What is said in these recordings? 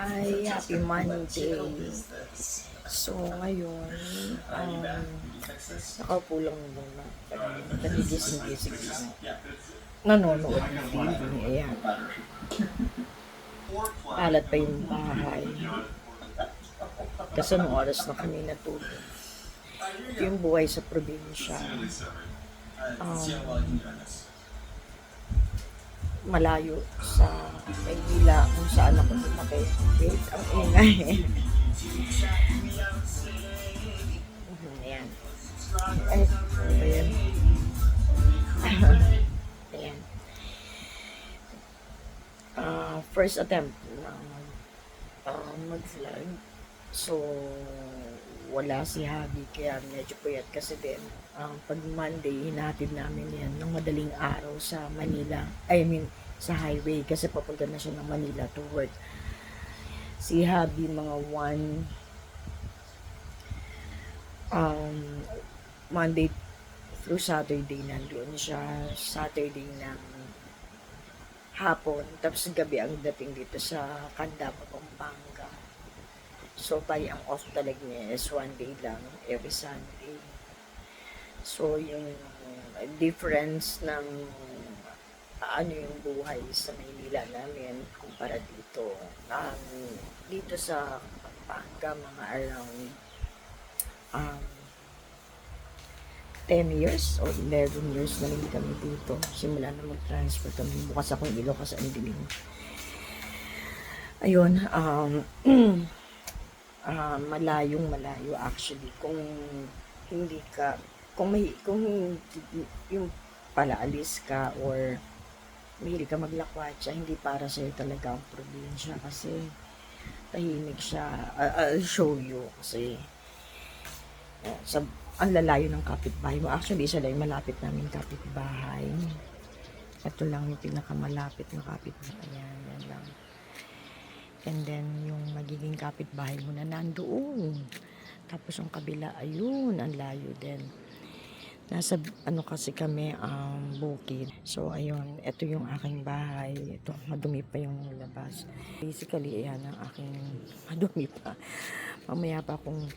Hi, happy Monday. So, ngayon, nakaupo lang muna. Nagigising-gising lang. Nanonood ng TV. Ayan. Alat pa yung bahay. Kasi anong oras na kami natulog. Ito yung buhay sa probinsya. Malayo sa Maynila kung saan ako lumaki. Wait, ang ingay. Ayan. Ay, ano ba yan? Ayan. First attempt na mag-vlog. So, wala si Habi kaya medyo puyat kasi din. Pag Monday, hinatid namin yan ng madaling araw sa Manila. I mean, sa highway kasi papunta na siya ng Manila to work. Si Habi mga Monday through Saturday nandoon siya. Saturday ng hapon. Tapos gabi ang dating dito sa Candaba, Pampanga. So, tayo ang off talaga niya is one day lang, every Sunday. So, yung difference ng ano yung buhay sa Maynila namin kumpara dito. Dito sa Pampanga, mga around 10 years or 11 years na rin kami dito. Simula na mag-transfer kami. Bukas akong ilo kasi ang dilim. Ayun, malayo actually kung hindi ka kung yung palaalis ka or mahilig ka maglakwatsa, hindi para sa'yo talaga ang probinsya kasi tahimik siya. I'll show you kasi ang lalayo ng kapitbahay mo. Actually, isa lang yung malapit namin kapitbahay. Ito lang yung pinakamalapit na kapitbahay. Yan lang. And then, yung magiging kapitbahay mo na nandoon. Tapos yung kabila, ayun, ang layo din. Nasa, kasi kami, bukid. So, ayun, ito yung aking bahay. Ito, madumi pa yung labas. Basically, ayan ang aking, madumi pa. Mamaya pa akong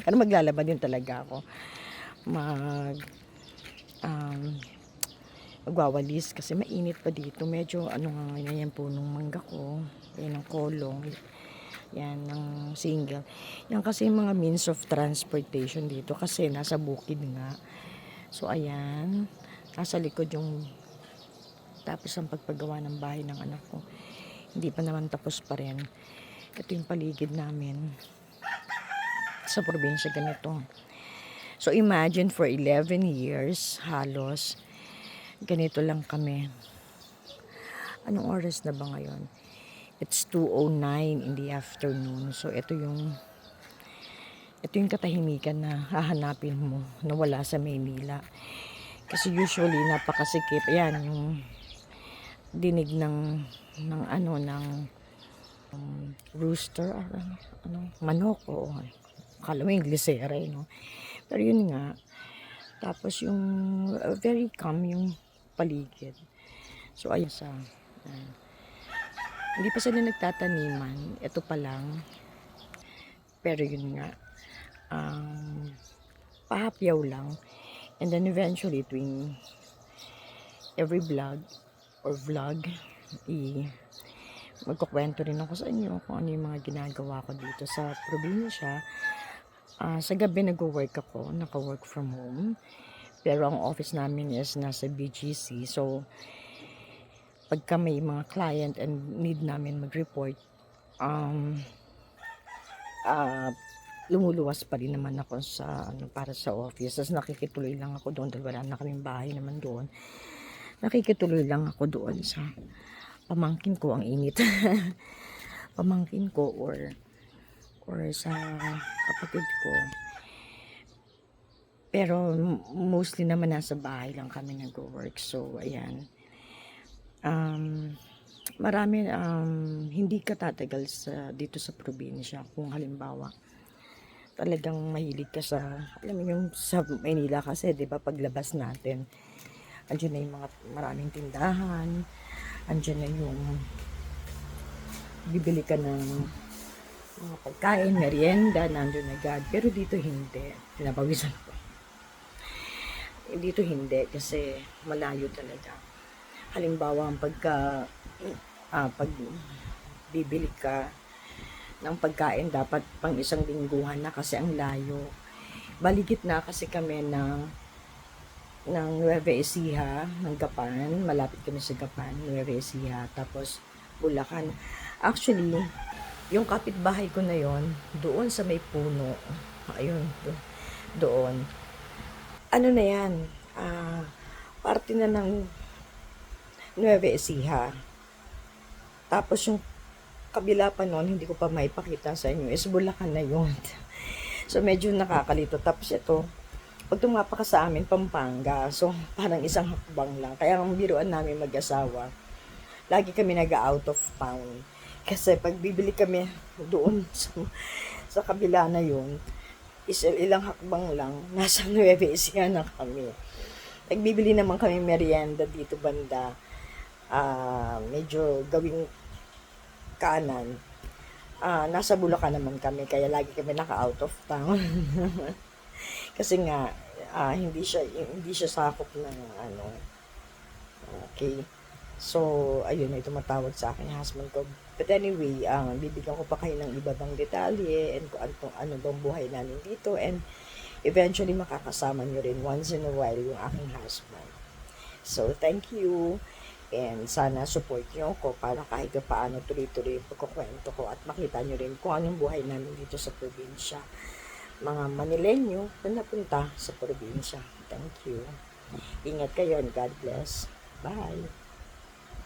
pero maglalaba din talaga ako. Magwawalis kasi mainit pa dito. Medyo nga ngayon yung punong mangga ko. Yan ang kolong. Yan ng single. Yan kasi yung mga means of transportation dito kasi nasa bukid nga. So ayan. Nasa likod yung tapos ang pagpagawa ng bahay ng anak ko. Hindi pa naman tapos pa rin. Ito yung paligid namin. Sa probinsya ganito. So imagine for 11 years halos ganito lang kami. Anong oras na ba ngayon? It's 2:09 in the afternoon. So ito yung katahimikan na hahanapin mo na wala sa Maynila. Kasi usually napakasikip. Ayan yung dinig ng rooster, manok o akala mo yung glisera, no? Pero yun nga. Tapos yung very calm yung paligid. So ayun hindi pa sila nagtataniman. Ito pa lang. Pero yun nga. Pahapyaw lang. And then eventually tuwing every vlog magkukwento rin ako sa inyo kung ano yung mga ginagawa ko dito sa probinsya. Sa gabi nag-work ako, naka-work from home. Pero ang office namin is nasa BGC. So, pagka may mga client and need namin mag-report, lumuluwas pa rin naman ako sa para sa office. Tapos nakikituloy lang ako doon dahil wala na kaming bahay naman doon. Nakikituloy lang ako doon sa pamangkin ko, ang init. Pamangkin ko or sa kapatid ko. Pero mostly naman nasa bahay lang kami nag-work. So ayan. Marami hindi ka tatagal dito sa probinsya kung halimbawa talagang mahilig ka sa alam mo yung sa Manila kasi 'di ba paglabas natin andiyan na yung mga maraming tindahan, andyan na yung bibili ka ng mga pagkain, merienda, nandun agad. Pero dito hindi. Pinapawisan ko. Dito hindi kasi malayo talaga. Halimbawa, pag bibili ka ng pagkain, dapat pang isang lingguhan na kasi ang layo. Baligit na kasi kami ng Nueva Ecija, ng Gapan. Malapit kami sa Gapan, Nueva Ecija. Tapos, Bulacan. Actually, yung kapitbahay ko na yon doon sa may puno. Ayun, doon. Ano na yan? Parte na ng Nueva Ecija. Tapos yung kabila pa noon, hindi ko pa maipakita sa inyo, is Bulacan na yun. So, medyo nakakalito. Tapos ito, pag tumapa ka sa amin, Pampanga. So, parang isang hakbang lang. Kaya ang biruan namin mag-asawa, lagi kami nag-out of town. Kasi pag bibili kami doon sa kabila na yun, ilang hakbang lang, nasa Nueva Ecija na kami. Nagbibili naman kami merienda dito banda, medyo gawing kanan. Nasa Bulacan naman kami, kaya lagi kami naka-out of town. Kasi nga, hindi siya sakop ng ano. Okay. So, ayun, may tumatawag sa akin yung husband ko. But anyway, bibigyan ko pa kayo ng iba bang detalye and kung ano bang buhay namin dito, and eventually makakasama nyo rin once in a while yung aking husband. So, thank you. And sana support nyo ako para kahit paano tuloy-tuloy yung pagkukwento ko at makita nyo rin kung anong buhay namin dito sa probinsya. Mga Manileño na napunta sa probinsya. Thank you. Ingat kayo and God bless. Bye.